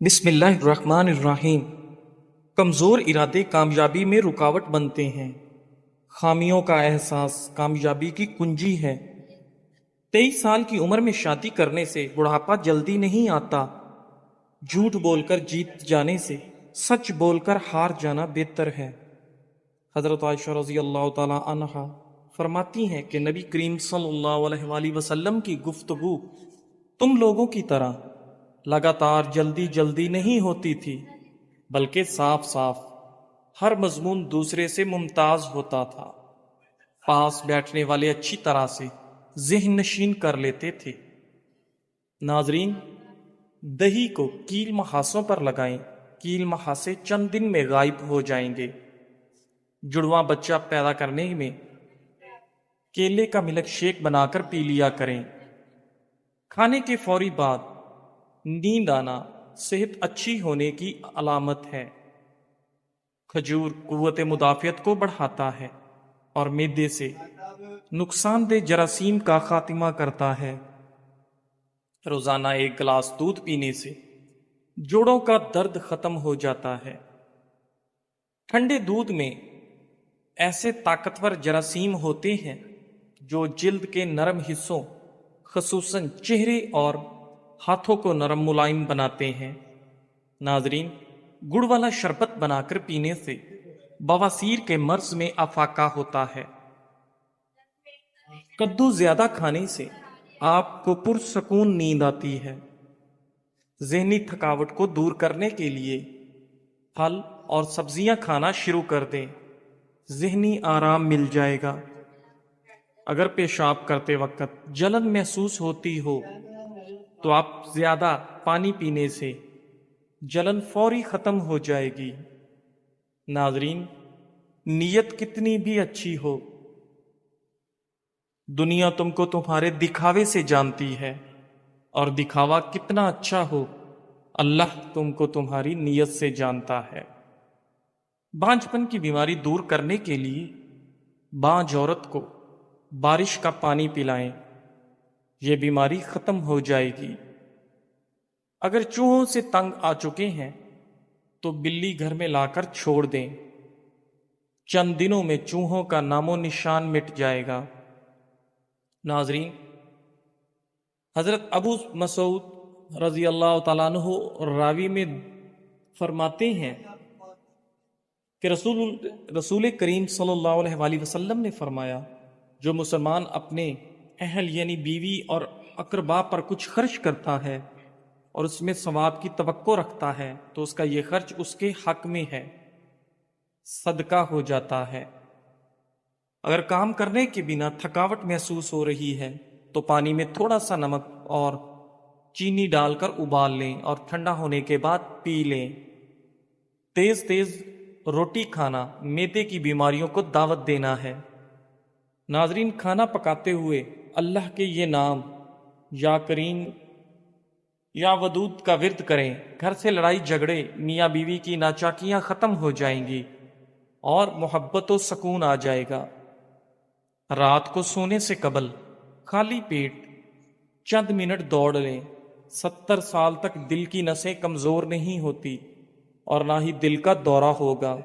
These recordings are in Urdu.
بسم اللہ الرحمن الرحیم۔ کمزور ارادے کامیابی میں رکاوٹ بنتے ہیں۔ خامیوں کا احساس کامیابی کی کنجی ہے۔ 23 سال کی عمر میں شادی کرنے سے بڑھاپا جلدی نہیں آتا۔ جھوٹ بول کر جیت جانے سے سچ بول کر ہار جانا بہتر ہے۔ حضرت عائشہ رضی اللہ تعالی عنہا فرماتی ہیں کہ نبی کریم صلی اللہ علیہ وآلہ وسلم کی گفتگو تم لوگوں کی طرح لگاتار جلدی جلدی نہیں ہوتی تھی، بلکہ صاف صاف ہر مضمون دوسرے سے ممتاز ہوتا تھا۔ پاس بیٹھنے والے اچھی طرح سے ذہن نشین کر لیتے تھے۔ ناظرین، دہی کو کیل محاسوں پر لگائیں، کیل محاسے چند دن میں غائب ہو جائیں گے۔ جڑواں بچہ پیدا کرنے میں کیلے کا ملک شیک بنا کر پی لیا کریں۔ کھانے کے فوری بعد نیند آنا صحت اچھی ہونے کی علامت ہے۔ کھجور قوت مدافعت کو بڑھاتا ہے اور معدے سے نقصان دہ جراثیم کا خاتمہ کرتا ہے۔ روزانہ 1 گلاس دودھ پینے سے جوڑوں کا درد ختم ہو جاتا ہے۔ ٹھنڈے دودھ میں ایسے طاقتور جراثیم ہوتے ہیں جو جلد کے نرم حصوں خصوصاً چہرے اور ہاتھوں کو نرم ملائم بناتے ہیں۔ ناظرین، گڑ والا شربت بنا کر پینے سے بواسیر کے مرض میں افاقہ ہوتا ہے۔ کدو زیادہ کھانے سے آپ کو پرسکون نیند آتی ہے۔ ذہنی تھکاوٹ کو دور کرنے کے لیے پھل اور سبزیاں کھانا شروع کر دیں، ذہنی آرام مل جائے گا۔ اگر پیشاب کرتے وقت جلن محسوس ہوتی ہو تو آپ زیادہ پانی پینے سے جلن فوری ختم ہو جائے گی۔ ناظرین، نیت کتنی بھی اچھی ہو، دنیا تم کو تمہارے دکھاوے سے جانتی ہے، اور دکھاوا کتنا اچھا ہو، اللہ تم کو تمہاری نیت سے جانتا ہے۔ بانجھپن کی بیماری دور کرنے کے لیے بانجھ عورت کو بارش کا پانی پلائیں، یہ بیماری ختم ہو جائے گی۔ اگر چوہوں سے تنگ آ چکے ہیں تو بلی گھر میں لا کر چھوڑ دیں، چند دنوں میں چوہوں کا نام و نشان مٹ جائے گا۔ ناظرین، حضرت ابو مسعود رضی اللہ تعالیٰ عنہ راوی میں فرماتے ہیں کہ رسول کریم صلی اللہ علیہ وآلہ وسلم نے فرمایا، جو مسلمان اپنے اہل یعنی بیوی اور اقربا پر کچھ خرچ کرتا ہے اور اس میں ثواب کی توقع رکھتا ہے تو اس کا یہ خرچ اس کے حق میں ہے، صدقہ ہو جاتا ہے۔ اگر کام کرنے کے بنا تھکاوٹ محسوس ہو رہی ہے تو پانی میں تھوڑا سا نمک اور چینی ڈال کر ابال لیں اور ٹھنڈا ہونے کے بعد پی لیں۔ تیز تیز روٹی کھانا معدے کی بیماریوں کو دعوت دینا ہے۔ ناظرین، کھانا پکاتے ہوئے اللہ کے یہ نام یا کریم یا ودود کا ورد کریں، گھر سے لڑائی جھگڑے میاں بیوی کی ناچاکیاں ختم ہو جائیں گی اور محبت و سکون آ جائے گا۔ رات کو سونے سے قبل خالی پیٹ چند منٹ دوڑ لیں۔ 70 سال تک دل کی نسیں کمزور نہیں ہوتی اور نہ ہی دل کا دورہ ہوگا۔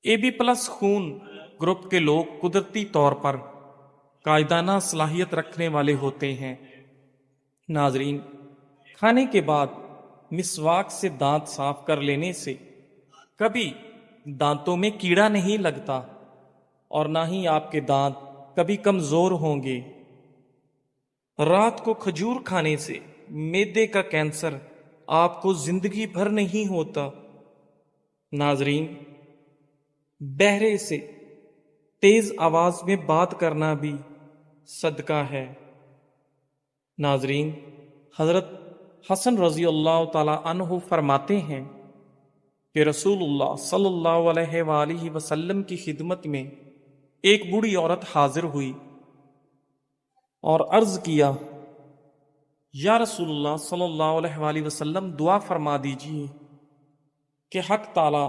AB+ خون گروپ کے لوگ قدرتی طور پر قائدانہ صلاحیت رکھنے والے ہوتے ہیں۔ ناظرین، کھانے کے بعد مسواک سے دانت صاف کر لینے سے کبھی دانتوں میں کیڑا نہیں لگتا اور نہ ہی آپ کے دانت کبھی کمزور ہوں گے۔ رات کو کھجور کھانے سے معدے کا کینسر آپ کو زندگی بھر نہیں ہوتا۔ ناظرین، بہرے سے تیز آواز میں بات کرنا بھی صدقہ ہے۔ ناظرین، حضرت حسن رضی اللہ تعالی عنہ فرماتے ہیں کہ رسول اللہ صلی اللہ علیہ وآلہ وسلم کی خدمت میں ایک بوڑھی عورت حاضر ہوئی اور عرض کیا، یا رسول اللہ صلی اللہ علیہ وآلہ وسلم، دعا فرما دیجیے کہ حق تعالی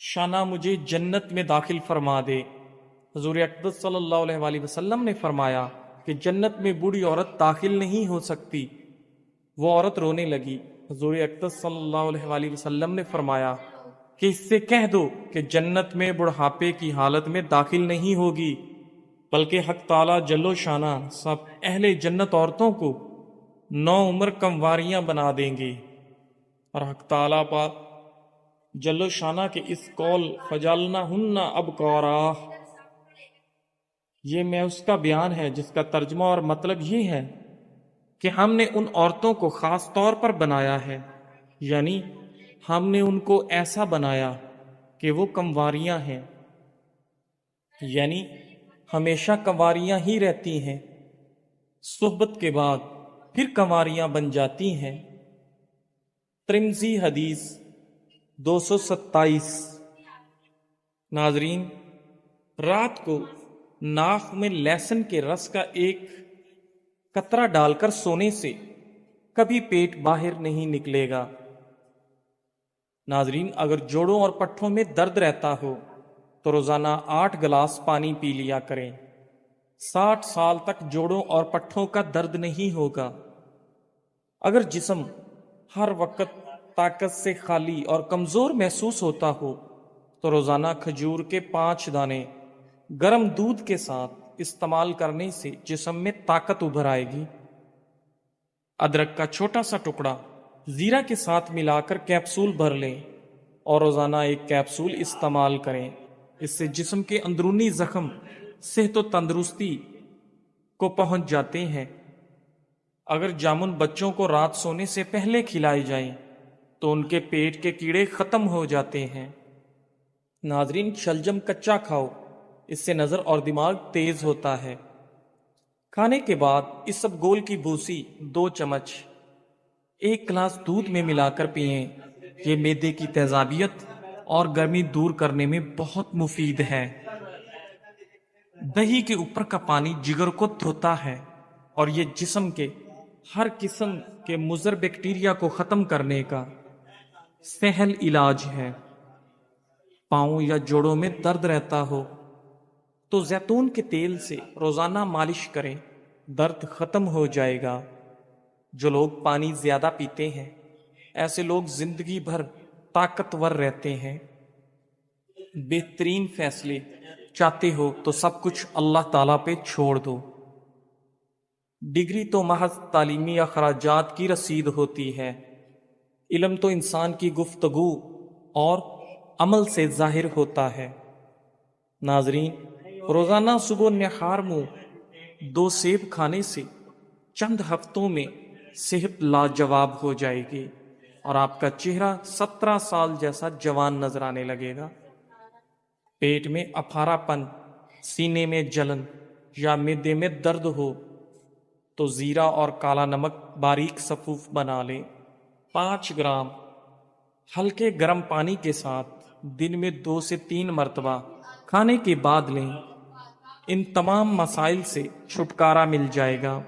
شانہ مجھے جنت میں داخل فرما دے۔ حضور اقدس صلی اللہ علیہ وآلہ وسلم نے فرمایا کہ جنت میں بوڑھی عورت داخل نہیں ہو سکتی وہ عورت رونے لگی۔ حضور اقدس صلی اللہ علیہ وآلہ وسلم نے فرمایا کہ اس سے کہہ دو کہ جنت میں بڑھاپے کی حالت میں داخل نہیں ہوگی، بلکہ حق تعالیٰ جل و شانہ سب اہل جنت عورتوں کو 9 عمر کمواریاں بنا دیں گے۔ اور حق تعالیٰ پاک جل و شانہ کے اس قول فجعلناہن ابکارا، یہ میں اس کا بیان ہے جس کا ترجمہ اور مطلب یہ ہے کہ ہم نے ان عورتوں کو خاص طور پر بنایا ہے، یعنی ہم نے ان کو ایسا بنایا کہ وہ کنواریاں ہیں، یعنی ہمیشہ کنواریاں ہی رہتی ہیں، صحبت کے بعد پھر کنواریاں بن جاتی ہیں۔ ترمذی حدیث 227۔ ناظرین، رات کو ناک میں لہسن کے رس کا ایک قطرہ ڈال کر سونے سے کبھی پیٹ باہر نہیں نکلے گا۔ ناظرین، اگر جوڑوں اور پٹھوں میں درد رہتا ہو تو روزانہ 8 گلاس پانی پی لیا کریں۔ 60 سال تک جوڑوں اور پٹھوں کا درد نہیں ہوگا۔ اگر جسم ہر وقت طاقت سے خالی اور کمزور محسوس ہوتا ہو تو روزانہ کھجور کے 5 دانے گرم دودھ کے ساتھ استعمال کرنے سے جسم میں طاقت ابھر آئے گی۔ ادرک کا چھوٹا سا ٹکڑا زیرہ کے ساتھ ملا کر کیپسول بھر لیں اور روزانہ 1 کیپسول استعمال کریں۔ اس سے جسم کے اندرونی زخم صحت و تندرستی کو پہنچ جاتے ہیں۔ اگر جامن بچوں کو رات سونے سے پہلے کھلائے جائیں تو ان کے پیٹ کے کیڑے ختم ہو جاتے ہیں۔ ناظرین، شلجم کچا کھاؤ، اس سے نظر اور دماغ تیز ہوتا ہے۔ کھانے کے بعد اسبگول کی بھوسی 2 چمچ 1 گلاس دودھ میں ملا کر پئیں۔ یہ معدے کی تیزابیت اور گرمی دور کرنے میں بہت مفید ہے۔ دہی کے اوپر کا پانی جگر کو دھوتا ہے اور یہ جسم کے ہر قسم کے مضر بیکٹیریا کو ختم کرنے کا سہل علاج ہے۔ پاؤں یا جوڑوں میں درد رہتا ہو تو زیتون کے تیل سے روزانہ مالش کریں، درد ختم ہو جائے گا۔ جو لوگ پانی زیادہ پیتے ہیں ایسے لوگ زندگی بھر طاقتور رہتے ہیں۔ بہترین فیصلے چاہتے ہو تو سب کچھ اللہ تعالیٰ پہ چھوڑ دو۔ ڈگری تو محض تعلیمی اخراجات کی رسید ہوتی ہے، علم تو انسان کی گفتگو اور عمل سے ظاہر ہوتا ہے۔ ناظرین، روزانہ صبح نہار منہ 2 سیب کھانے سے چند ہفتوں میں صحت لاجواب ہو جائے گی اور آپ کا چہرہ 17 سال جیسا جوان نظر آنے لگے گا۔ پیٹ میں اپھارا پن، سینے میں جلن یا معدے میں درد ہو تو زیرہ اور کالا نمک باریک صفوف بنا لیں۔ 5 گرام ہلکے گرم پانی کے ساتھ دن میں 2 سے 3 مرتبہ کھانے کے بعد لیں۔ ان تمام مسائل سے چھٹکارا مل جائے گا۔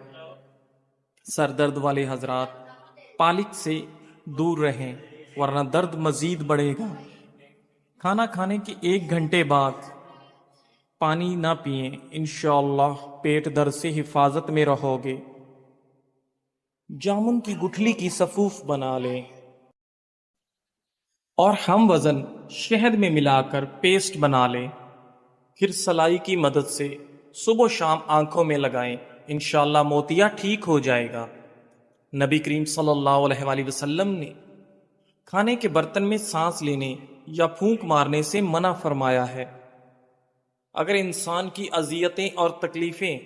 سر درد والے حضرات پالک سے دور رہیں ورنہ درد مزید بڑھے گا۔ کھانا کھانے کے 1 گھنٹے بعد پانی نہ پئیں، انشاءاللہ پیٹ درد سے حفاظت میں رہو گے۔ جامن کی گٹھلی کی صفوف بنا لیں اور ہم وزن شہد میں ملا کر پیسٹ بنا لیں، پھر سلائی کی مدد سے صبح و شام آنکھوں میں لگائیں، انشاءاللہ موتیا ٹھیک ہو جائے گا۔ نبی کریم صلی اللہ علیہ وآلہ وسلم نے کھانے کے برتن میں سانس لینے یا پھونک مارنے سے منع فرمایا ہے۔ اگر انسان کی اذیتیں اور تکلیفیں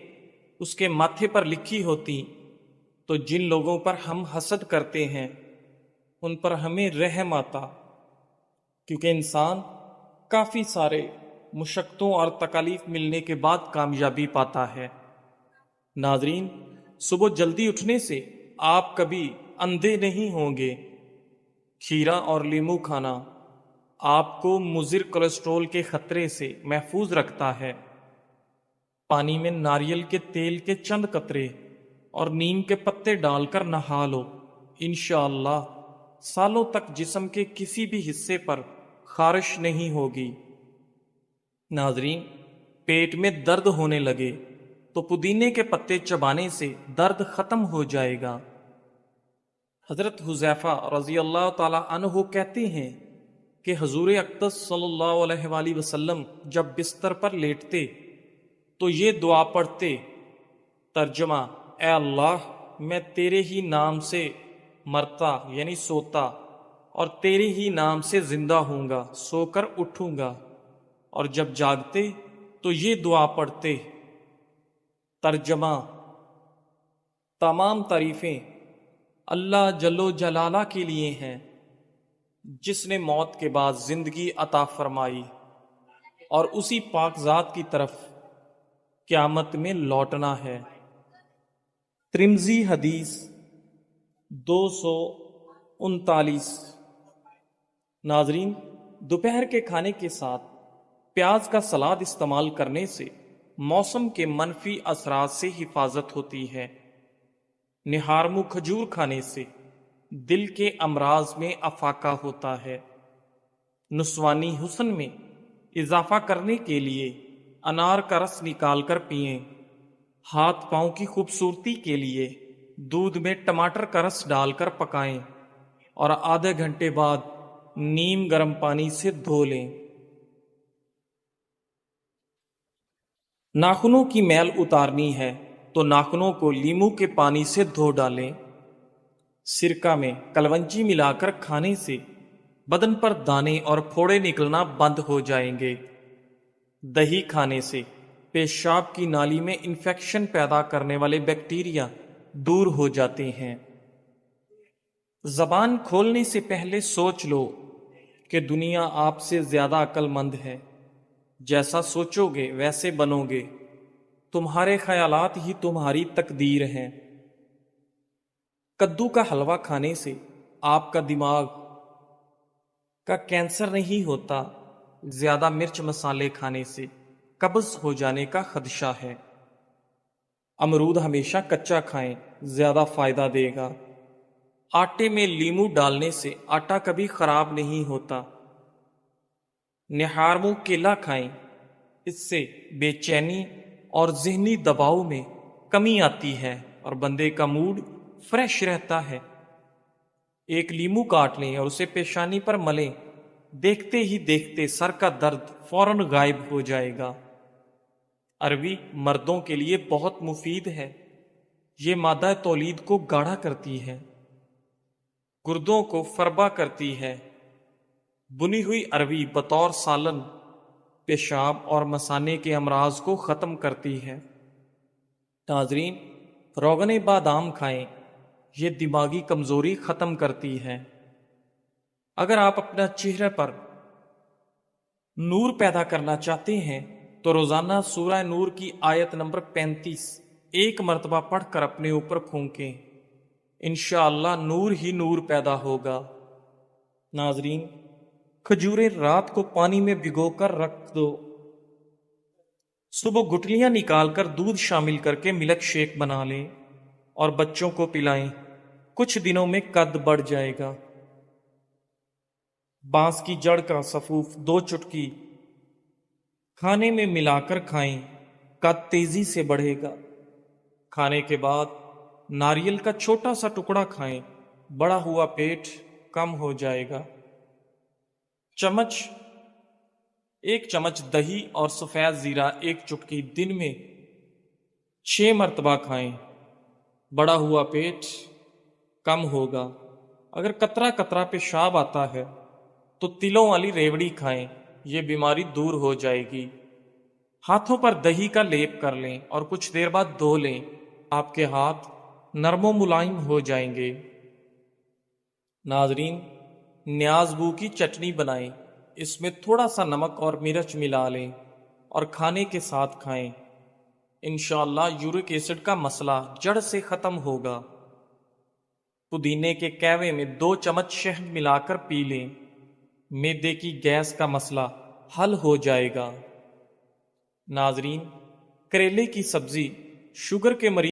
اس کے ماتھے پر لکھی ہوتی تو جن لوگوں پر ہم حسد کرتے ہیں ان پر ہمیں رحم آتا، کیونکہ انسان کافی سارے مشقتوں اور تکالیف ملنے کے بعد کامیابی پاتا ہے۔ ناظرین، صبح جلدی اٹھنے سے آپ کبھی اندھے نہیں ہوں گے۔ کھیرا اور لیمو کھانا آپ کو مضر کولیسٹرول کے خطرے سے محفوظ رکھتا ہے۔ پانی میں ناریل کے تیل کے چند قطرے اور نیم کے پتے ڈال کر نہا لو، انشاءاللہ سالوں تک جسم کے کسی بھی حصے پر خارش نہیں ہوگی۔ ناظرین، پیٹ میں درد ہونے لگے تو پودینے کے پتے چبانے سے درد ختم ہو جائے گا۔ حضرت حذیفہ رضی اللہ تعالی عنہ کہتے ہیں کہ حضور اقدس صلی اللہ علیہ وآلہ وسلم جب بستر پر لیٹتے تو یہ دعا پڑھتے، ترجمہ: اے اللہ، میں تیرے ہی نام سے مرتا یعنی سوتا اور تیرے ہی نام سے زندہ ہوں گا، سو کر اٹھوں گا، اور جب جاگتے تو یہ دعا پڑھتے، ترجمہ: تمام تعریفیں اللہ جل و جلالہ کے لیے ہیں، جس نے موت کے بعد زندگی عطا فرمائی، اور اسی پاک ذات کی طرف قیامت میں لوٹنا ہے۔ ترمذی حدیث 239۔ ناظرین، دوپہر کے کھانے کے ساتھ پیاز کا سلاد استعمال کرنے سے موسم کے منفی اثرات سے حفاظت ہوتی ہے۔ نہارمو کھجور کھانے سے دل کے امراض میں افاقہ ہوتا ہے۔ نسوانی حسن میں اضافہ کرنے کے لیے انار کا رس نکال کر پئیں۔ ہاتھ پاؤں کی خوبصورتی کے لیے دودھ میں ٹماٹر کا رس ڈال کر پکائیں اور آدھے گھنٹے بعد نیم گرم پانی سے دھو لیں۔ ناخنوں کی میل اتارنی ہے تو ناخنوں کو لیموں کے پانی سے دھو ڈالیں۔ سرکہ میں کلونجی ملا کر کھانے سے بدن پر دانے اور پھوڑے نکلنا بند ہو جائیں گے۔ دہی کھانے سے پیشاب کی نالی میں انفیکشن پیدا کرنے والے بیکٹیریا دور ہو جاتے ہیں۔ زبان کھولنے سے پہلے سوچ لو کہ دنیا آپ سے زیادہ عقل مند ہے۔ جیسا سوچو گے ویسے بنو گے۔ تمہارے خیالات ہی تمہاری تقدیر ہیں۔ کدو کا حلوہ کھانے سے آپ کا دماغ کا کینسر نہیں ہوتا۔ زیادہ مرچ مسالے کھانے سے قبض ہو جانے کا خدشہ ہے۔ امرود ہمیشہ کچا کھائیں، زیادہ فائدہ دے گا۔ آٹے میں لیموں ڈالنے سے آٹا کبھی خراب نہیں ہوتا۔ نہارمو کیلا کھائیں، اس سے بے چینی اور ذہنی دباؤ میں کمی آتی ہے اور بندے کا موڈ فریش رہتا ہے۔ ایک لیموں کاٹ لیں اور اسے پیشانی پر ملیں، دیکھتے ہی دیکھتے سر کا درد فوراً غائب ہو جائے گا۔ عربی مردوں کے لیے بہت مفید ہے۔ یہ مادہ تولید کو گاڑھا کرتی ہے، گردوں کو فربا کرتی ہے۔ بنی ہوئی عربی بطور سالن پیشاب اور مثانے کے امراض کو ختم کرتی ہے۔ ناظرین، روغن بادام کھائیں، یہ دماغی کمزوری ختم کرتی ہے۔ اگر آپ اپنا چہرے پر نور پیدا کرنا چاہتے ہیں تو روزانہ سورہ نور کی آیت نمبر 35 ایک مرتبہ پڑھ کر اپنے اوپر پھونکیں، انشاءاللہ نور ہی نور پیدا ہوگا۔ ناظرین، کھجوریں رات کو پانی میں بھگو کر رکھ دو، صبح گٹلیاں نکال کر دودھ شامل کر کے ملک شیک بنا لیں اور بچوں کو پلائیں، کچھ دنوں میں قد بڑھ جائے گا۔ بانس کی جڑ کا سفوف 2 چٹکی کھانے میں ملا کر کھائیں، قد تیزی سے بڑھے گا۔ کھانے کے بعد ناریل کا چھوٹا سا ٹکڑا کھائیں، بڑا ہوا پیٹ کم ہو جائے گا۔ ایک چمچ دہی اور سفید زیرہ 1 چٹکی دن میں 6 مرتبہ کھائیں، بڑا ہوا پیٹ کم ہوگا۔ اگر قطرہ قطرہ پیشاب آتا ہے تو تلوں والی ریوڑی کھائیں، یہ بیماری دور ہو جائے گی۔ ہاتھوں پر دہی کا لیپ کر لیں اور کچھ دیر بعد دھو لیں، آپ کے ہاتھ نرم و ملائم ہو جائیں گے۔ ناظرین، نیاز بو کی چٹنی بنائیں، اس میں تھوڑا سا نمک اور مرچ ملا لیں اور کھانے کے ساتھ کھائیں، انشاءاللہ یورک ایسڈ کا مسئلہ جڑ سے ختم ہوگا۔ پودینے کے کہوے میں 2 چمچ شہد ملا کر پی لیں، معدے کی گیس کا مسئلہ حل ہو جائے گا۔ ناظرین، کریلے کی سبزی شوگر کے مریض